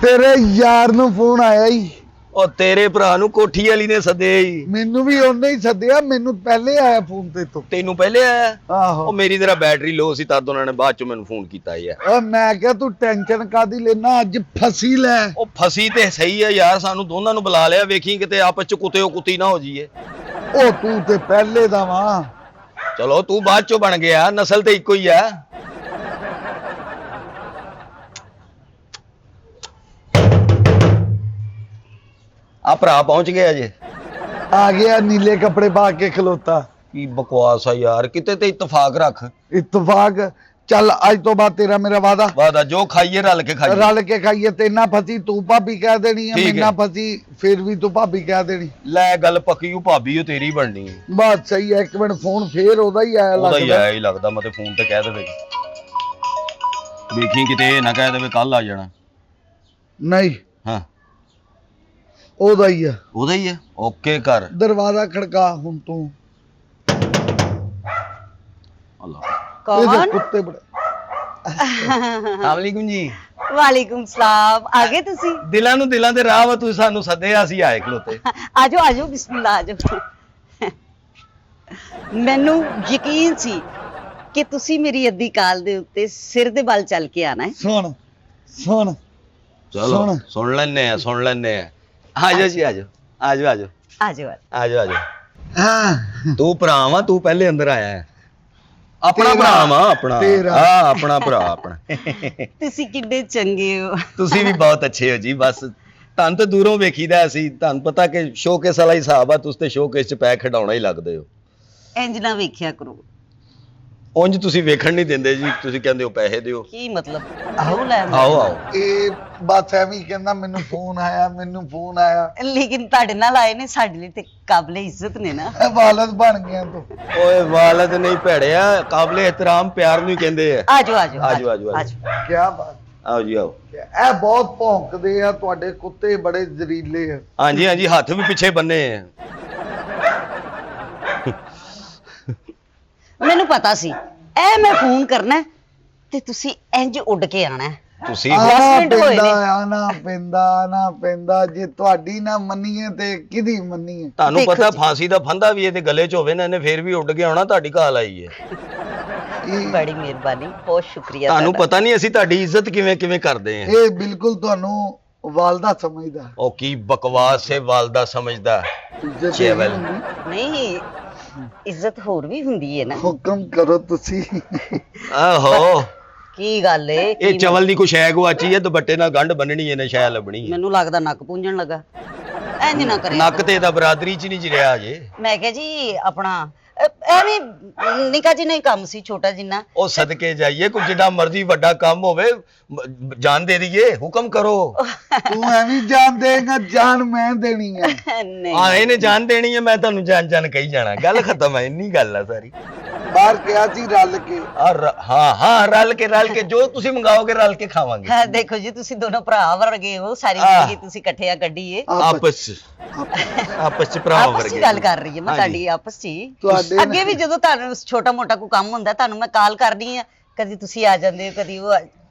ਤੇਰੇ ਯਾਰ ਨੂੰ ਫੋਨ ਆਇਆ ਹੀ। ਉਹ ਤੇਰੇ ਭਰਾ ਨੂੰ ਕੋਠੀ ਵਾਲੀ ਨੇ ਸੱਦਿਆ ਹੀ। ਮੈਨੂੰ ਵੀ ਉਹਨੇ ਹੀ ਸੱਦਿਆ, ਮੈਨੂੰ ਪਹਿਲੇ ਆਇਆ ਫੋਨ ਤੇ ਤੋਂ। ਤੈਨੂੰ ਪਹਿਲੇ ਆਇਆ? ਆਹੋ। ਉਹ ਮੇਰੀ ਤੇਰਾ ਬੈਟਰੀ ਲੋ ਸੀ ਤਦ ਉਹਨਾਂ ਨੇ ਬਾਅਦ ਚ ਮੈਨੂੰ ਫੋਨ ਕੀਤਾ ਯਾਰ। ਓ ਮੈਂ ਕਿਹਾ ਤੂੰ ਟੈਨਸ਼ਨ ਕਾਦੀ ਲੈਣਾ, ਅੱਜ ਫਸੀ ਲੈ। ਉਹ ਫਸੀ ਤੇ ਸਹੀ ਹੈ ਯਾਰ, ਸਾਨੂੰ ਦੋਨਾਂ ਨੂੰ ਬੁਲਾ ਲਿਆ, ਵੇਖੀ ਕਿਤੇ ਆਪਸ ਚ ਕੁੱਤਿਓ ਕੁੱਤੀ ਨਾ ਹੋ ਜਾਈਏ। ਉਹ ਤੂੰ ਤੇ ਪਹਿਲੇ ਦਾ ਵਾ। ਚਲੋ ਤੂੰ ਬਾਅਦ ਚੋਂ ਬਣ ਗਿਆ, ਨਸਲ ਤੇ ਇੱਕੋ ਹੀ ਆ। ਆ ਭਰਾ ਪਹੁੰਚ ਗਿਆ ਜੇ। ਆ ਗਿਆ ਨੀਲੇ ਕੱਪੜੇ ਪਾ ਕੇ ਖਲੋਤਾ। ਕੀ ਬਕਵਾਸ ਆ ਯਾਰ, ਕਿਤੇ ਤੇ ਇਤਫਾਕ ਰੱਖ। ਇਤਫਾਕ ਚੱਲ, ਅੱਜ ਤੋਂ ਬਾਅਦ ਤੇਰਾ ਮੇਰਾ ਵਾਦਾ ਜੋ ਖਾਈਏ ਰਲ ਕੇ ਖਾਈਏ। ਰਲ ਕੇ ਖਾਈਏ। ਤੇਨਾ ਫਸੀ ਤੂੰ ਭਾਬੀ ਕਹਿ ਦੇਣੀ ਹੈ, ਮੈਨਾਂ ਫਸੀ ਫਿਰ ਵੀ ਤੂੰ ਭਾਬੀ ਕਹਿ ਦੇਣੀ। ਲੈ ਗੱਲ ਪੱਕੀ, ਉਹ ਭਾਬੀ ਉਹ ਤੇਰੀ ਬਣਨੀ ਹੈ। ਬਸ ਸਹੀ ਹੈ। ਇੱਕ ਮਿੰਟ ਫੋਨ ਫੇਰ ਉਹਦਾ ਹੀ ਆਇਆ ਉਹਦਾ ਹੀ ਆਇਆ ਹੀ ਲੱਗਦਾ। ਮੈਂ ਤੇ ਫੋਨ ਤੇ ਕਹਿ ਦੇਵੇ, ਵੇਖੀ ਕਿਤੇ ਇਹ ਨਾ ਕਹਿ ਦੇਵੇ ਕੱਲ ਆ ਜਾਣਾ। ਨਹੀਂ ਹਾਂ ਉਹਦਾ ਹੀ ਆ। ਉਹਦਾ ਹੀ ਆ। ਓਕੇ ਕਰ, ਦਰਵਾਜ਼ਾ ਖੜਕਾ ਹੁਣ ਤੂੰ। ਅੱਲਾ कौन? ਕੁੱਤੇ ਬੜੇ। अस्सलामुअलैकुम जी। वालेकुम सलाम। आ गए तुसी? दिलां नूं दिलां दे राह वा, तू सानू सद्दिया ਅਸੀਂ ਆਏ ਖਲੋਤੇ। आजो आजो बिस्मिल्लाह आजो। ਮੈਨੂੰ ਯਕੀਨ ਸੀ ਕਿ ਤੁਸੀਂ ਮੇਰੀ ਅੱਧੀ ਕਾਲ ਦੇ ਉੱਤੇ ਸਿਰ ਦੇ ਬਲ ਚੱਲ ਕੇ ਆਣਾ ਹੈ। ਸੁਣ ਸੁਣ ਚਲੋ ਸੁਣ ਲੈਨੇ ਆ। ਆਜੋ ਜੀ ਆਜੋ ਆਜੋ ਆਜੋ ਆਜੋ ਆਜੋ ਆਜੋ। ਹਾਂ ਤੂੰ ਭਰਾ ਵਾ, ਤੂੰ ਪਹਿਲੇ ਅੰਦਰ ਆਇਆ ਹੈ। ਆਪਣਾ ਭਰਾ ਵਾ, ਆਪਣਾ ਹਾਂ ਆਪਣਾ ਭਰਾ ਆਪਣਾ। ਤੁਸੀਂ ਕਿੰਨੇ ਚੰਗੇ ਹੋ। ਤੁਸੀਂ ਵੀ ਬਹੁਤ ਅੱਛੇ ਹੋ ਜੀ। ਬਸ ਤੁਹਾਨੂੰ ਤਾਂ ਦੂਰੋਂ ਵੇਖੀਦਾ ਅਸੀਂ, ਤੁਹਾਨੂੰ ਪਤਾ ਕਿ ਸ਼ੋਕੇਸ ਵਾਲਾ ਹਿਸਾਬ ਆ, ਤੁਸੀਂ ਤੇ ਸ਼ੋਕੇਸ 'ਚ ਪੈ ਖਿਡਾਉਣਾ ਹੀ ਲੱਗਦੇ ਹੋ। ਇੰਜ ਨਾ ਵੇਖਿਆ ਕਰੋ। ਉਂਝ ਤੁਸੀਂ ਵੇਖਣ ਨਹੀਂ ਦਿੰਦੇ ਜੀ, ਤੁਸੀਂ ਕਹਿੰਦੇ ਹੋ ਪੈਸੇ ਦਿਓ। ਕੀ ਮਤਲਬ? ਆਓ ਲੈ ਆਓ ਆਓ। ਇਹ ਬਸ ਐਵੇਂ ਹੀ ਕਹਿੰਦਾ ਮੈਨੂੰ ਫੋਨ ਆਇਆ, ਮੈਨੂੰ ਫੋਨ ਆਇਆ। ਲੇਕਿਨ ਤੁਹਾਡੇ ਨਾਲ ਆਏ ਨੇ, ਸਾਡੇ ਲਈ ਤੇ ਕਾਬਲੇ ਇੱਜ਼ਤ ਨੇ ਨਾ। ਵਾਲਦ ਬਣ ਗਿਆ ਤੂੰ। ਓਏ ਵਾਲਦ ਨਹੀਂ ਭੈੜਿਆ, ਕਾਬਲੇ ਇਹਤਰਾਮ ਪਿਆਰ ਨੂੰ ਹੀ ਕਹਿੰਦੇ ਆ। ਆਜੋ ਆਜੋ ਆਜੋ ਆਜੋ ਕੀ ਬਾਤ। ਆਓ ਜੀ ਆਓ। ਇਹ ਬਹੁਤ ਭੌਂਕਦੇ ਆ ਤੁਹਾਡੇ ਕੁੱਤੇ, ਬੜੇ ਜ਼ਰੀਲੇ ਆ। ਹਾਂਜੀ ਹਾਂਜੀ, ਹੱਥ ਵੀ ਪਿੱਛੇ ਬੰਨੇ ਆ। ਮੈਨੂੰ ਪਤਾ ਸੀ ਇਹ ਮੈਂ ਫੋਨ ਕਰਨਾ ਤੇ ਤੁਸੀਂ ਇੰਜ ਉੱਡ ਕੇ ਆਣਾ। ਤੁਸੀਂ ਮਿੰਟ ਹੋਏ ਨੇ। ਆਣਾ ਪੈਂਦਾ ਜੇ ਤੁਹਾਡੀ ਨਾ ਮੰਨੀਏ ਤੇ ਕਿਹਦੀ ਮੰਨੀਏ। ਤੁਹਾਨੂੰ ਪਤਾ ਫਾਂਸੀ ਦਾ ਫੰਦਾ ਵੀ ਇਹਦੇ ਗਲੇ 'ਚ ਹੋਵੇ ਨਾ, ਇਹਨੇ ਫੇਰ ਵੀ ਉੱਡ ਕੇ ਆਉਣਾ। ਤੁਹਾਡੀ ਕਾਲ ਆਈ ਹੈ। ਬੜੀ ਮਿਹਰਬਾਨੀ, ਬਹੁਤ ਸ਼ੁਕਰੀਆ। ਤੁਹਾਨੂੰ ਪਤਾ ਨਹੀਂ ਅਸੀਂ ਤੁਹਾਡੀ ਇੱਜ਼ਤ ਕਿਵੇਂ ਕਿਵੇਂ ਕਰਦੇ ਆ। ਇਹ ਬਿਲਕੁਲ ਤੁਹਾਨੂੰ ਵਾਲਦਾ ਸਮਝਦਾ। ਉਹ ਕੀ ਬਕਵਾਸ ਹੈ, ਵਾਲਦਾ ਸਮਝਦਾ। ਨਹੀਂ, ਇੱਜ਼ਤ ਹੋਰ ਵੀ ਹੁੰਦੀ ਹੈ ਨਾ। ਹੁਕਮ ਕਰੋ ਤੁਸੀਂ। ਆਹੋ ਕੀ ਗੱਲ ਏ? ਇਹ ਚਵਲ ਦੀ ਕੁਛ ਐ ਗਵਾਚੀ ਹੈ, ਦੁਪੱਟੇ ਨਾਲ ਗੰਢ ਬੰਨਣੀ ਇਹਨੇ ਸ਼ਾਇਦ ਲੱਭਣੀ ਹੈ। ਮੈਨੂੰ ਲੱਗਦਾ ਨੱਕ ਪੂੰਝਣ ਲੱਗਾ। ਇੰਜ ਨਾ ਕਰੇ। ਨੱਕ ਤੇ ਇਹਦਾ ਬਰਾਦਰੀ 'ਚ ਨਹੀਂ ਜਿਰਿਆ ਅਜੇ। ਮੈਂ ਕਿਹਾ ਜੀ ਆਪਣਾ ਐਵੇਂ ਨਿੱਕਾ ਜਿਹਾ ਹੀ ਕੰਮ ਸੀ, ਛੋਟਾ ਜਿੰਨਾ। ਉਹ ਸਦਕੇ ਜਾਈਏ, ਕੋਈ ਜਿੱਡਾ ਮਰਜ਼ੀ ਵੱਡਾ ਕੰਮ ਹੋਵੇ ਜਾਨ ਦੇ ਦਈਏ। ਹੁਕਮ ਕਰੋ। ਤੂੰ ਐਵੇਂ ਜਾਨ ਦੇਗਾ, ਜਾਨ ਮੈਂ ਦੇਣੀ ਹੈ। ਨਹੀਂ ਹਾਂ ਇਹਨੇ ਜਾਨ ਦੇਣੀ ਹੈ, ਮੈਂ ਤੁਹਾਨੂੰ ਜਾਨ ਜਾਨ ਕਹੀ ਜਾਣਾ। ਗੱਲ ਖਤਮ ਹੈ, ਇੰਨੀ ਗੱਲ ਆ ਸਾਰੀ। ਬਾਹਰ ਕਿਹਾ ਸੀ ਰਲ ਕੇ। ਹਾਂ ਹਾਂ ਰਲ ਕੇ ਜੋ ਤੁਸੀਂ ਮੰਗਾਓਗੇ ਰਲ ਕੇ ਖਾਵਾਂਗੇ। ਦੇਖੋ ਜੀ, ਤੁਸੀਂ ਦੋਨੋਂ ਭਰਾ ਵਰਗੇ ਹੋ। ਸਾਰੀ ਜ਼ਿੰਦਗੀ ਤੁਸੀਂ ਇਕੱਠੇ ਕੱਢੀਏ। ਆਪਸ ਚ ਭਰਾ ਆਪਸ ਵਰਗੇ ਚ ਗੱਲ ਕਰ ਰਹੀ ਹਾਂ ਮੈਂ ਤੁਹਾਡੀ, ਆਪਸ ਚ ਹੀ। ਅੱਗੇ ਵੀ ਜਦੋਂ ਤੁਹਾਨੂੰ ਛੋਟਾ ਮੋਟਾ ਕੋਈ ਕੰਮ ਹੁੰਦਾ, ਤੁਹਾਨੂੰ ਮੈਂ ਕਾਲ ਕਰਦੀ ਆ, ਕਦੀ ਤੁਸੀਂ ਆ ਜਾਂਦੇ ਹੋ, ਕਦੀ ਉਹ।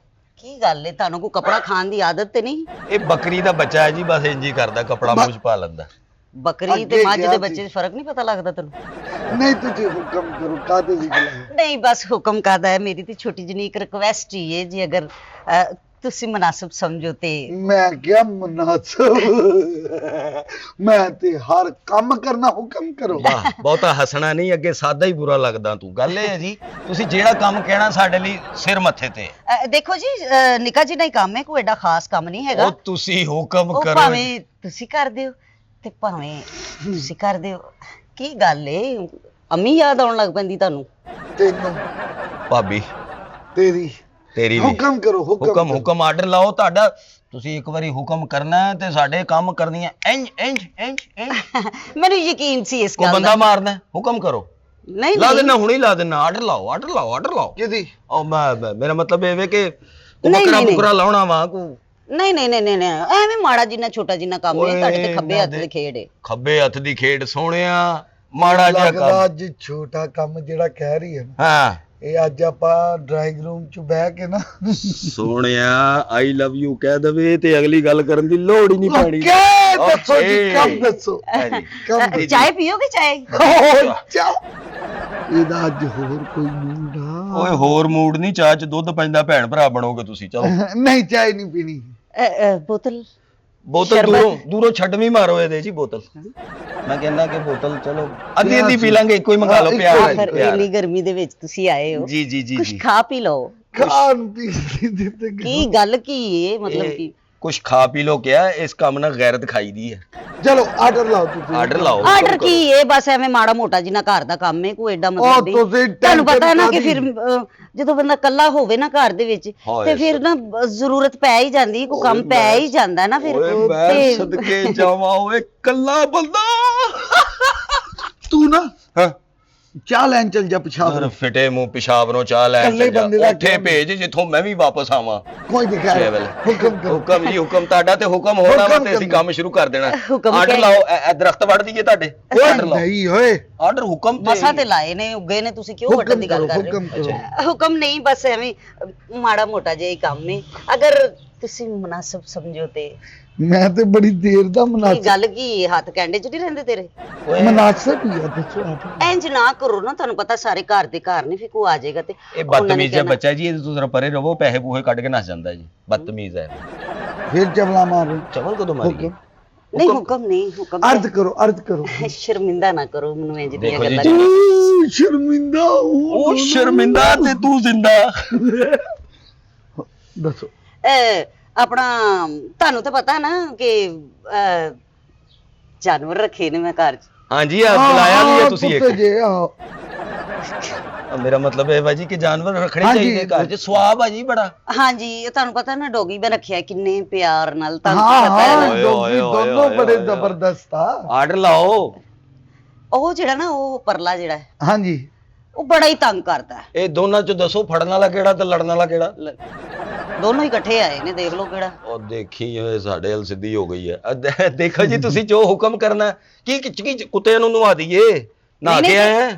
ਕੀ ਗੱਲ ਏ, ਤੁਹਾਨੂੰ ਕੋਈ ਕੱਪੜਾ ਖਾਣ ਦੀ ਆਦਤ ਤੇ ਨਹੀਂ? ਇਹ ਬੱਕਰੀ ਦਾ ਬੱਚਾ ਹੈ ਜੀ, ਬਸ ਇੰਜ ਹੀ ਕਰਦਾ, ਕੱਪੜਾ ਮੂੰਹ 'ਚ ਪਾ ਲੈਂਦਾ। ਬੱਕਰੀ ਤੇ ਮੱਝ ਦੇ ਬੱਚੇ 'ਚ ਫਰਕ ਨਹੀਂ ਪਤਾ ਲੱਗਦਾ ਤੈਨੂੰ? ਨਹੀਂ ਤੁਸੀਂ ਹੁਕਮ ਕਰੋ, ਕਾਹਦੇ ਦੀ ਗੱਲ ਹੈ? ਨਹੀਂ ਬਸ ਹੁਕਮ ਕਾਹਦਾ ਹੈ। ਮੇਰੀ ਤੇ ਛੋਟੀ ਜਿਹੀ ਇੱਕ ਰਿਕਵੈਸਟ ਹੀ ਹੈ ਜੀ, ਅਗਰ ਤੁਸੀਂ ਮੁਨਾਸਿਬ ਸਮਝੋ ਤੇ। ਮੈਂ ਕਿਹਾ ਮੁਨਾਸਿਬ? ਮੈਂ ਤੇ ਹਰ ਕੰਮ ਕਰਨਾ, ਹੁਕਮ ਕਰੋ। ਵਾਹ, ਬਹੁਤਾ ਹੱਸਣਾ ਨਹੀਂ, ਅੱਗੇ ਸਾਦਾ ਹੀ ਬੁਰਾ ਲੱਗਦਾ ਤੂੰ। ਗੱਲ ਇਹ ਹੈ ਜੀ, ਤੁਸੀਂ ਜਿਹੜਾ ਕੰਮ ਕਹਿਣਾ ਸਾਡੇ ਲਈ ਸਿਰ ਮੱਥੇ ਤੇ। ਦੇਖੋ ਜੀ, ਨਿੱਕਾ ਜਿਹਾ ਹੀ ਕੰਮ ਹੈ, ਕੋਈ ਐਡਾ ਖਾਸ ਕੰਮ ਨਹੀਂ ਹੈਗਾ। ਉਹ ਤੁਸੀਂ ਹੁਕਮ ਕਰੋ। ਭਾਵੇਂ ਤੁਸੀਂ ਕਰ ਦਿਓ ਤੇ ਭਾਵੇਂ ਤੁਸੀਂ ਕਰ ਦਿਓ। ਕੀ ਗੱਲ ਏ, ਅੰਮੀ ਯਾਦ ਆਉਣ ਲੱਗ ਪੈਂਦੀ ਤੁਹਾਨੂੰ? ਤੈਨੂੰ ਭਾਬੀ ਤੇਰੀ ਤੇਰੀ ਹੁਕਮ ਕਰੋ। ਹੁਕਮ ਆਰਡਰ ਲਾਓ ਤੁਹਾਡਾ। ਤੁਸੀਂ ਇੱਕ ਵਾਰੀ ਹੁਕਮ ਕਰਨਾ ਤੇ ਸਾਡੇ ਕੰਮ ਕਰਨੀਆਂ ਇੰਜ ਇੰਜ ਇੰਜ ਇੰਜ। ਮੈਨੂੰ ਯਕੀਨ ਸੀ ਇਸ ਗੱਲ ਦਾ। ਕੋਈ ਬੰਦਾ ਮਾਰਨਾ, ਹੁਕਮ ਕਰੋ। ਨਹੀਂ ਲਾ ਦੇਣਾ, ਹੁਣੇ ਲਾ ਦੇਣਾ। ਆਰਡਰ ਲਾਓ। ਕਿਹਦੀ? ਉਹ ਮੇਰਾ ਮਤਲਬ ਇਹ ਵੇ ਕਿ ਬੱਕਰਾ ਲਾਉਣਾ ਵਾ ਕੋ। ਨਹੀਂ ਐਵੇਂ ਮਾੜਾ ਜਿੰਨਾ ਛੋਟਾ ਜਿੰਨਾ ਕੰਮ ਹੈ, ਤੁਹਾਡੇ ਤੇ ਖੱਬੇ ਹੱਥ ਦੀ ਖੇਡ ਹੈ। ਖੱਬੇ ਹੱਥ ਦੀ ਖੇਡ ਸੋਹਣਿਆ, ਮਾੜਾ ਜਿਹਾ ਕੰਮ। ਅੱਜ ਛੋਟਾ ਕੰਮ ਜਿਹੜਾ ਕਹਿ ਰਹੀ ਹੈ ਨਾ, ਹਾਂ ਇਹ ਅੱਜ ਆਪਾਂ ਡਰਾਇੰਗ ਰੂਮ ਚ ਬਹਿ ਕੇ ਨਾ ਸੋਹਣਿਆ ਆਈ ਲਵ ਯੂ ਕਹਿ ਦਵੇ ਤੇ ਅਗਲੀ ਗੱਲ ਕਰਨ ਦੀ ਲੋੜ ਹੀ ਨਹੀਂ ਪੈਣੀ। ਦੱਸੋ ਜੀ ਕੰਮ ਦੱਸੋ ਕੰਮ ਚਾय पियोगे चाय? ਇਹਦਾ ਅੱਜ ਹੋਰ ਕੋਈ ਮੂਡ ਆ? ਓਏ ਹੋਰ ਮੂਡ ਨਹੀਂ, ਚਾਹ ਚ ਦੁੱਧ ਪੈਂਦਾ, ਭੈਣ ਭਰਾ ਬਣੋਗੇ ਤੁਸੀਂ। ਚਲੋ ਨਹੀਂ ਚਾਹ ਨਹੀਂ ਪੀਣੀ। बोतल ਬੋਤਲ ਦੂਰੋਂ ਛੱਡਵੀਂ ਮਾਰੋ ਇਹਦੇ ਜੀ ਬੋਤਲ। ਮੈਂ ਕਹਿੰਦਾ ਕਿ ਬੋਤਲ ਚਲੋ ਅੱਧੀ ਅੱਧੀ ਪੀ ਲਾਂਗੇ, ਇੱਕੋ ਹੀ ਮੰਗਾ ਲਓ। ਪਿਆਰ ਫਿਰ ਇੰਨੀ ਗਰਮੀ ਦੇ ਵਿੱਚ ਤੁਸੀਂ ਆਏ ਹੋ, ਜੀ ਜੀ ਜੀ ਕੁਝ ਜੀ। ਖਾ ਪੀ ਲਓ। ਖਾਣ ਪੀਣ ਦਿੱਤੇ ਕੀ ਗੱਲ ਕੀ ਹੈ ਮਤਲਬ ਕੀ? ਕੁਛ ਖਾ ਪੀ ਲੋ ਕਿਹਾ, ਇਸ ਕੰਮ ਨਾਲ ਗੈਰਤ ਖਾਈ ਦੀ ਹੈ। ਚਲੋ ਆਰਡਰ ਲਾਓ ਤੁਸੀਂ। ਆਰਡਰ ਲਾਓ। ਆਰਡਰ ਕੀ ਹੈ? ਬਸ ਐਵੇਂ ਮਾੜਾ ਮੋਟਾ ਜਿੰਨਾ ਘਰ ਦਾ ਕੰਮ ਹੈ, ਕੋਈ ਐਡਾ ਮਤਲਬ ਨਹੀਂ। ਤੁਸੀਂ ਤੁਹਾਨੂੰ ਪਤਾ ਹੈ ਨਾ ਕਿ tension ਫਿਰ ਜਦੋਂ ਬੰਦਾ ਇਕੱਲਾ ਹੋਵੇ ਨਾ ਘਰ ਦੇ ਵਿੱਚ ਤੇ ਫਿਰ ਨਾ ਜ਼ਰੂਰਤ ਪੈ ਹੀ ਜਾਂਦੀ, ਕੋਈ ਕੰਮ ਪੈ ਹੀ ਜਾਂਦਾ ਨਾ ਫਿਰ। ਓਏ ਮੈਂ ਸਦਕੇ ਜਾਵਾਂ, ਓਏ ਕੱਲਾ ਬੰਦਾ। ਤੂੰ ਨਾ ਹਾਂ ਚਾਹ ਲੈਣ ਚੱਲ ਜਾ ਪਿਸ਼ਾਬ। ਯਾਰ ਫਿਟੇ ਮੂੰਹ ਪਿਸ਼ਾਬ ਨੂੰ ਚਾਹ ਲੈ ਇਕੱਲੇ ਬੰਦੇ ਦਾ ਉੱਥੇ ਭੇਜ ਜਿੱਥੋਂ ਮੈਂ ਵੀ ਵਾਪਸ ਆਵਾਂ। ਕੋਈ ਦਿਖਾ ਹੁਕਮ ਕਰੋ। ਹੁਕਮ ਜੀ ਹੁਕਮ ਤੁਹਾਡਾ ਤੇ ਹੁਕਮ ਹੋਣਾ ਵਾ ਤੇ ਅਸੀਂ ਕੰਮ ਸ਼ੁਰੂ ਕਰ ਦੇਣਾ। ਹੁਕਮ ਆਰਡਰ ਕਿਆ? ਲਾਓ, ਇਹ ਦਰਖਤ ਵੱਢ ਦਈਏ ਤੁਹਾਡੇ। ਆਰਡਰ ਲਾਓ। ਨਹੀਂ ਓਏ ਆਰਡਰ ਹੁਕਮ ਮਸਾ ਤੇ ਲਾਏ ਨੇ, ਉੱਗੇ ਨੇ, ਤੁਸੀਂ ਕਿਉਂ ਵੱਢਣ ਦੀ ਗੱਲ ਕਰ ਰਹੇ ਹੁਕਮ ਹੋ? ਕਰੋ। ਹੁਕਮ ਨਹੀਂ, ਬਸ ਐਵੇਂ ਮਾੜਾ ਮੋਟਾ ਜਿਹਾ ਹੀ ਕੰਮ ਹੈ, ਅਗਰ ਤੁਸੀਂ ਮੁਨਾਸਬ ਸਮਝੋ ਤੇ। ਮੈਂ ਤੇ ਬੜੀ ਦੇਰ ਦਾ ਕੀ ਮਨਾਸਬ ਗੱਲ ਕੀ ਹੱਥ ਕੈਂਡੇ ਚ ਨਹੀਂ ਰਹਿੰਦੇ ਤੇਰੇ? ਮਨਾਸਬ ਹੀ ਆ ਦੱਸੋ ਆਪ। ਇੰਜ ਨਾ ਕਰੋ ਨਾ, ਤੁਹਾਨੂੰ ਪਤਾ ਸਾਰੇ ਘਰ ਦੇ ਘਰ ਨਹੀਂ, ਫਿਰ ਕੋਈ ਆ ਜਾਏਗਾ ਤੇ ਇਹ ਬਦਤਮੀਜ਼ ਹੈ ਬੱਚਾ ਜੀ, ਇਹ ਤੋਂ ਜ਼ਰਾ ਪਰੇ ਰਹੋ, ਪੈਸੇ ਪੂਹੇ ਕੱਢ ਕੇ ਨੱਸ ਜਾਂਦਾ ਜੀ। ਬਦਤਮੀਜ਼ ਹੈ। ਫਿਰ ਚਵਲਾ ਮਾਰੋ। ਚਵਲ ਕਦੋਂ ਮਾਰੀ? ਨਹੀਂ ਹੁਕਮ ਨਹੀਂ, ਹੁਕਮ ਅਰਜ਼ ਕਰੋ ਅਰਜ਼ ਕਰੋ। ਸ਼ਰਮਿੰਦਾ ਨਾ ਕਰੋ ਮੈਨੂੰ ਇੰਜ ਦੀਆਂ ਦੇਖੋ ਜੀ, ਗੱਲਾਂ। ਓ ਸ਼ਰਮਿੰਦਾ ਉਹ ਸ਼ਰਮਿੰਦਾ ਤੇ ਤੂੰ ਜ਼ਿੰਦਾ। ਦੱਸੋ। ਆਪਣਾ ਤੁਹਾਨੂੰ ਤਾਂ ਪਤਾ ਨਾ ਕਿ ਜਾਨਵਰ ਰੱਖੇ ਨੇ ਮੈਂ ਘਰ 'ਚ। ਹਾਂਜੀ ਆ ਬੁਲਾਇਆ ਵੀ ਹੈ ਤੁਸੀਂ ਕੁੱਤੇ ਇੱਕ। ਜੇ ਮੇਰਾ ਮਤਲਬ ਇਹ ਵਾ ਜੀ ਕਿ ਜਾਨਵਰ ਰੱਖਣੇ ਹਾਂਜੀ। ਚਾਹੀਦੇ ਘਰ 'ਚ, ਸਵਾਬ ਆ ਜੀ ਬੜਾ। ਹਾਂਜੀ ਇਹ ਤੁਹਾਨੂੰ ਪਤਾ ਨਾ, ਡੋਗੀ ਮੈਂ ਰੱਖਿਆ ਕਿੰਨੇ ਪਿਆਰ ਨਾਲ, ਤੁਹਾਨੂੰ ਹਾਂ ਪਤਾ ਹੈ ਹਾਂ ਨਾ। ਓਏ, ਦੋਵੇਂ ਓਏ, ਦੋਨੋਂ ਓਏ, ਬੜੇ ਓਏ, ਜ਼ਬਰਦਸਤ ਆ। ਆਰਡਰ ਲਾਓ। ਉਹ ਜਿਹੜਾ ਨਾ ਉਹ ਪਰਲਾ ਜਿਹੜਾ ਹੈ, ਹਾਂਜੀ ਉਹ ਬੜਾ ਹੀ ਤੰਗ ਕਰਦਾ ਹੈ। ਇਹ ਦੋਨਾਂ 'ਚ ਦੱਸੋ ਫੜਨ ਵਾਲਾ ਕਿਹੜਾ ਤੇ ਲੜਨ ਵਾਲਾ ਕਿਹੜਾ? ਦੋਨੋਂ ਹੀ ਇਕੱਠੇ ਆਏ ਨੇ, ਦੇਖ ਲਓ ਕਿਹੜਾ। ਉਹ ਦੇਖੀ ਓਏ ਸਾਡੇ ਹਲ ਸਿੱਧੀ ਹੋ ਗਈ ਹੈ। ਦੇਖੋ ਜੀ ਤੁਸੀਂ ਜੋ ਹੁਕਮ ਕਰਨਾ, ਕੀ ਕੁੱਤਿਆਂ ਨੂੰ ਨਵਾ ਦਈਏ? ਨਹਾ ਨਹੀਂ, ਕੇ ਆਏ ਆ?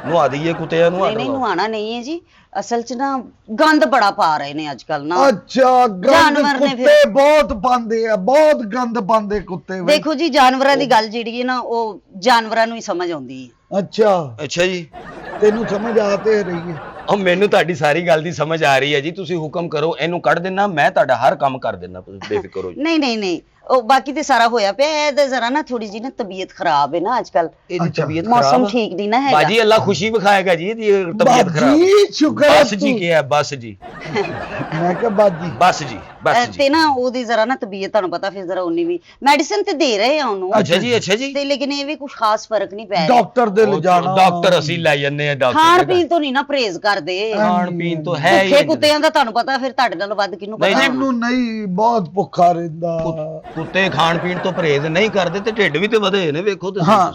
ਨਵਾ ਦਈਏ ਕੁੱਤਿਆਂ ਨੂੰ? ਨਹੀਂ ਨੁਹਾਣਾ ਨਹੀਂ ਹੈ ਜੀ, ਅਸਲ 'ਚ ਨਾ ਗੰਦ ਬੜਾ ਪਾ ਰਹੇ ਨੇ ਅੱਜ ਕੱਲ ਨਾ। ਅੱਛਾ ਗੰਦ ਜਾਨਵਰ ਨੇ ਫਿਰ- ਕੁੱਤੇ ਬਹੁਤ ਪਾਉਂਦੇ ਆ, ਬਹੁਤ ਗੰਦ ਪਾਉਂਦੇ ਕੁੱਤੇ ਵੀ। ਦੇਖੋ ਜੀ ਜਾਨਵਰਾਂ ਦੀ ਗੱਲ ਜਿਹੜੀ ਹੈ ਨਾ, ਉਹ ਜਾਨਵਰਾਂ ਨੂੰ ਹੀ ਸਮਝ ਆਉਂਦੀ ਹੈ। ਅੱਛਾ ਜੀ, ਤੈਨੂੰ ਸਮਝ ਆ ਤੇ ਰਹੀ ਹੈ। ਉਹ ਮੈਨੂੰ ਤੁਹਾਡੀ ਸਾਰੀ ਗੱਲ ਦੀ ਸਮਝ ਆ ਰਹੀ ਹੈ ਜੀ। ਤੁਸੀਂ ਹੁਕਮ ਕਰੋ, ਇਹਨੂੰ ਕੱਢ ਦੇਣਾ, ਮੈਂ ਤੁਹਾਡਾ ਹਰ ਕੰਮ ਕਰ ਦੇਣਾ, ਤੁਸੀਂ ਬੇਫਿਕਰ ਹੋ ਜੀ। ਨਹੀਂ ਉਹ ਬਾਕੀ ਤੇ ਸਾਰਾ ਹੋਇਆ ਪਿਆ, ਇਹ ਤੇ ਜ਼ਰਾ ਨਾ ਥੋੜੀ ਜੀ ਨਾ ਤਬੀਅਤ ਖਰਾਬ ਹੈ ਨਾ ਅੱਜ ਕੱਲ, ਇਹਦੀ ਤਬੀਅਤ ਮੌਸਮ ਖਰਾਬ? ਠੀਕ ਨਹੀਂ ਨਾ ਹੈਗਾ। ਬਾਜੀ ਅੱਲਾ ਖੁਸ਼ੀ ਵਿਖਾਏਗਾ ਜੀ, ਇਹਦੀ ਤਬੀਅਤ ਖਰਾਬ। ਬਾਜੀ ਸ਼ੁਕਰ ਹੈ ਬਸ ਜੀ ਤੂੰ। ਕੀ ਹੈ? ਬਸ ਜੀ, ਮੈਂ ਕਿਹਾ ਬਾਜੀ ਬਸ ਜੀ, ਬਸ ਜੀ। ਤੇ ਨਾ ਉਹਦੀ ਜ਼ਰਾ ਨਾ ਤਬੀਅਤ, ਤੁਹਾਨੂੰ ਪਤਾ ਫਿਰ ਜ਼ਰਾ ਉਨੀ ਵੀ ਮੈਡੀਸਿਨ ਤੇ ਦੇ ਰਹੇ ਆ ਉਹਨੂੰ। ਅੱਛਾ ਜੀ, ਅੱਛਾ ਜੀ। ਤੇ ਲੇਕਿਨ ਇਹ ਵੀ ਕੁਝ ਖਾਸ ਫਰਕ ਨਹੀਂ ਪੈ ਰਿਹਾ। ਡਾਕਟਰ ਦੇ ਲੈ ਜਾਣਾ। ਡਾਕਟਰ ਅਸੀਂ ਲੈ ਜੰਨੇ ਆ ਡਾਕਟਰ ਖਾਣ ਦੇ। ਪੀਣ ਤੋਂ ਨਹੀਂ ਨਾ ਪਰਹੇਜ਼ ਕਰਦੇ। ਖਾਣ ਪੀਣ ਤੋਂ ਹੈ ਹੀ ਭੁੱਖੇ ਕੁੱਤਿਆਂ ਦਾ ਤੁਹਾਨੂੰ ਪਤਾ ਫਿਰ ਤੁਹਾਡੇ ਨਾਲੋਂ ਵੱਧ ਕਿਹਨੂੰ ਪਤਾ ਹੋਣਾ। ਮੈਨੂੰ ਨਹੀਂ ਬਹੁਤ ਭੁੱਖਾ ਰਹਿੰਦਾ। ਕੁੱਤੇ ਖਾਣ ਪੀਣ ਤੋਂ ਪਰਹੇਜ਼ ਨਹੀਂ ਕਰਦੇ ਤੇ ਢਿੱਡ ਵੀ ਤੇ ਵਧੇ ਨੇ, ਵੇਖੋ ਤੁਸੀਂ। ਹਾਂ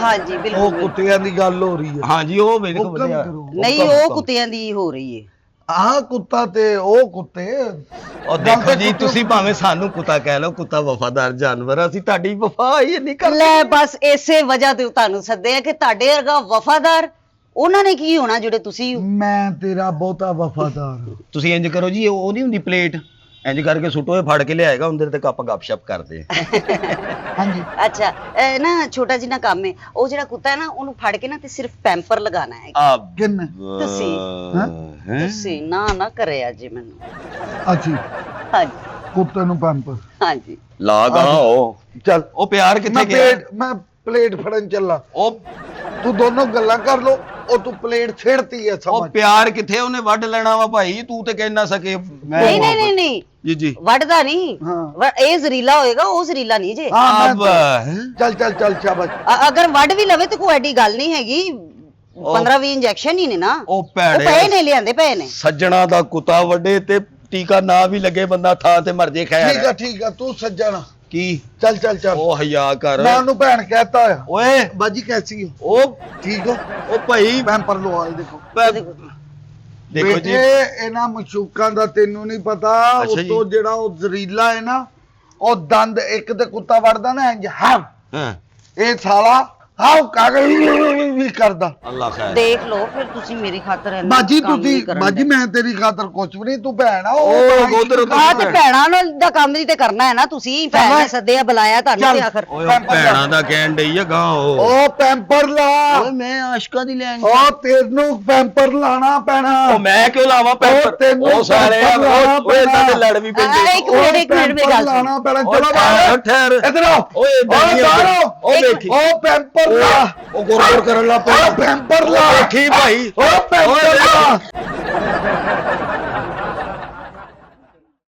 ਹਾਂਜੀ ਉਹ ਬਿਲਕੁਲ। ਕੁੱਤਿਆਂ ਦੀ ਗੱਲ ਹੋ ਰਹੀ ਹੈ। ਹਾਂਜੀ ਉਹ ਵੇਖੋ ਹੁਕਮ ਵਧਿਆ। ਕਰੋ। ਨਹੀਂ ਉਹ ਕੁੱਤਿਆਂ ਦੀ ਹੋ ਰਹੀ ਹੈ। ਆਹ ਕੁੱਤਾ ਤੇ ਉਹ ਕੁੱਤੇ। ਉਹ ਦੇਖੋ ਜੀ, ਤੁਸੀਂ ਭਾਵੇਂ ਸਾਨੂੰ ਕੁੱਤਾ ਕਹਿ ਲਓ, ਕੁੱਤਾ ਵਫਾਦਾਰ ਜਾਨਵਰ ਆ, ਅਸੀਂ ਤੁਹਾਡੀ ਵਫਾ ਹੀ ਨਹੀਂ ਕਰਦੇ। ਲੈ ਬਸ ਇਸੇ ਵਜ੍ਹਾ ਤੇ ਤੁਹਾਨੂੰ ਸੱਦਿਆ ਕਿ ਤੁਹਾਡੇ ਵਰਗਾ ਵਫਾਦਾਰ ਉਹਨਾਂ ਨੇ ਕੀ ਹੋਣਾ ਜਿਹੜੇ ਤੁਸੀਂ। ਮੈਂ ਤੇਰਾ ਬਹੁਤਾ ਵਫਾਦਾਰ ਹਾਂ। ਤੁਸੀਂ ਇੰਜ ਕਰੋ ਜੀ, ਉਹ ਨਹੀਂ ਹੁੰਦੀ ਪਲੇਟ, ਇੰਜ ਕਰਕੇ ਸੁੱਟੋ, ਇਹ ਫੜ ਕੇ ਲਿਆਏਗਾ, ਉਹਦੇ ਤੇ ਕੱਪ ਗੱਪਸ਼ਪ ਕਰਦੇ। ਹਾਂਜੀ ਅੱਛਾ ਨਾ ਛੋਟਾ ਜਿਹਾ ਕੰਮ ਹੈ, ਉਹ ਜਿਹੜਾ ਕੁੱਤਾ ਹੈ ਨਾ ਉਹਨੂੰ ਫੜ ਕੇ ਨਾ ਤੇ ਸਿਰਫ ਪੈਂਪਰ ਲਗਾਉਣਾ ਹੈ। ਆ ਕਿੰਨੇ ਤੁਸੀਂ ਨਾ ਕਰਿਆ ਜੀ ਮੈਨੂੰ। ਅੱਛੀ ਹਾਂਜੀ ਕੁੱਤੇ ਨੂੰ ਪੰਪ ਹਾਂਜੀ ਲਾ ਗਾ ਉਹ ਚੱਲ ਉਹ ਪਿਆਰ ਕਿੱਥੇ ਗਿਆ? ਮੈਂ ਪਲੇਟ ਫੜਨ ਚੱਲਾ। ਉਹ ਤੂੰ ਦੋਨੋਂ ਗੱਲਾਂ ਕਰ ਲੋ। ਉਹ ਤੂੰ ਪਲੇਟ ਛੇੜਤੀ ਹੈ ਉਹ ਸਮਝ। ਪਿਆਰ ਕਿੱਥੇ? ਉਹਨੇ ਵੱਢ ਲੈਣਾ ਵਾ ਭਾਈ, ਤੂੰ ਤੇ ਕਹਿ ਨਾ ਸਕੇ। ਨਹੀਂ ਜੀ ਜੀ। ਵੱਢਦਾ ਨਹੀਂ, ਹਾਂ। ਇਹ ਜ਼ਰੀਲਾ ਹੋਏਗਾ, ਉਹ ਜ਼ਰੀਲਾ ਨਹੀਂ ਜੇ। ਹਾਂ ਅਬ ਚੱਲ ਸ਼ਾਬਾਸ਼। ਅਗਰ ਵੱਢ ਵੀ ਲਵੇ ਤੇ ਕੋਈ ਐਡੀ ਗੱਲ ਨਹੀਂ ਹੈਗੀ, 15-20 ਇੰਜੈਕਸ਼ਨ ਹੀ ਨੇ ਨਾ, ਉਹ ਉਹ ਭੈੜੇ ਪਏ ਨੇ, ਲਿਆਂਦੇ ਪਏ ਨੇ। ਸੱਜਣਾ ਦਾ ਕੁੱਤਾ ਵੱਡੇ ਤੇ ਟੀਕਾ ਨਾ ਵੀ ਲੱਗੇ, ਬੰਦਾ ਥਾਂ ਤੇ ਮਰ ਜੇ। ਖੈਰ ਠੀਕ ਆ ਤੂੰ ਸੱਜਣ। ਕੀ? ਚੱਲ ਉਹ ਹਯਾ ਕਰ। ਮੈਂ ਉਹਨੂੰ ਭੈਣ ਕਹਿਤਾ ਹੋਇਆ। ਓਏ ਬਾਜੀ ਕੈਸੀ ਹੋ? ਉਹ ਠੀਕ ਹੋ? ਉਹ ਭਾਈ ਪੈਂਪਰ ਲਵਾ ਦੇਖੋ। ਦੇਖੋ ਜੀ, ਬੇਟੇ ਇਹਨਾਂ ਮਸ਼ੂਕਾਂ ਦਾ ਤੈਨੂੰ ਨਹੀਂ ਪਤਾ। ਅੱਛਾ ਜੀ। ਉਤੋਂ ਜਿਹੜਾ ਉਹ ਜ਼ਰੀਲਾ ਹੈ ਨਾ, ਉਹ ਦੰਦ ਇੱਕ ਤੇ ਕੁੱਤਾ ਵੜਦਾ ਨਾ ਇੰਜ ਹਾਂ, ਹਾਂ ਇਹ ਸਾਲਾ ਆਓ ਕਾਗਜ਼ ਵੀ ਕਰਦਾ। ਅੱਲਾ ਖੈਰ। ਦੇਖ ਲਓ ਫਿਰ ਤੁਸੀਂ ਮੇਰੀ ਖਾਤਰ ਇੰਨਾ ਬਾਜੀ ਕੰਮ ਨਹੀਂ ਤੁਸੀਂ ਕਰਨ ਬਾਜੀ ਦੇ। ਮੈਂ ਤੇਰੀ ਖਾਤਰ ਕੁਛ ਵੀ ਨਹੀਂ, ਤੂੰ ਭੈਣ ਆ ਉਹ ਉਧਰ ਆਹ ਤੇ ਭੈਣਾਂ ਨਾਲ ਦਾ ਕੰਮ ਵੀ ਤੇ ਕਰਨਾ ਹੈ ਨਾ, ਤੁਸੀਂ ਭੈਣ ਨੇ ਸੱਦਿਆ ਬੁਲਾਇਆ ਤੁਹਾਨੂੰ ਤੇ ਆਖਰ। ਓਏ ਉਹ ਭੈਣਾਂ ਦਾ ਕਹਿਣ ਡਈ ਆ ਗਾਂ ਉਹ। ਉਹ ਪੈਂਪਰ ਲਾ। ਓਏ ਮੈਂ ਆਸ਼ਕਾ ਦੀ ਲੈਣ ਉਹ ਤੈਨੂੰ ਪੈਂਪਰ ਲਾਣਾ ਪੈਣਾ। ਉਹ ਮੈਂ ਕਿਉਂ ਲਾਵਾਂ ਪੈਂਪਰ? ਤੈਨੂੰ ਉਹ ਸਾਰੇ ਪੈਂਪਰ ਲਾਉਣਾ ਓਏ ਇਹਨਾਂ ਦੇ ਲੜ ਵੀ ਪੈਂਦੇ। ਇੱਕ ਮਿੰਟ ਮੇਰੀ ਗੱਲ ਸੁਣ। ਲਾਣਾ ਪੈਣਾ। ਓਏ ਚਲੋ ਬਾਹਰ ਠਹਿਰ। ਇਧਰ ਆ। ਓਏ ਬਾਹਰ ਉਹ ਬੈਠੀ। ਉਹ ਪੈਂਪਰ ਲਾ। ਉਹ ਗੁਰਗੁਰ ਕਰਨ ਲੱਗ ਪਿਆ। ਉਹ ਪੈਂਪਰ ਲਾ। ਬੈਠੀ ਭਾਈ। ਉਹ ਪੈਂਪਰ ਲਾ।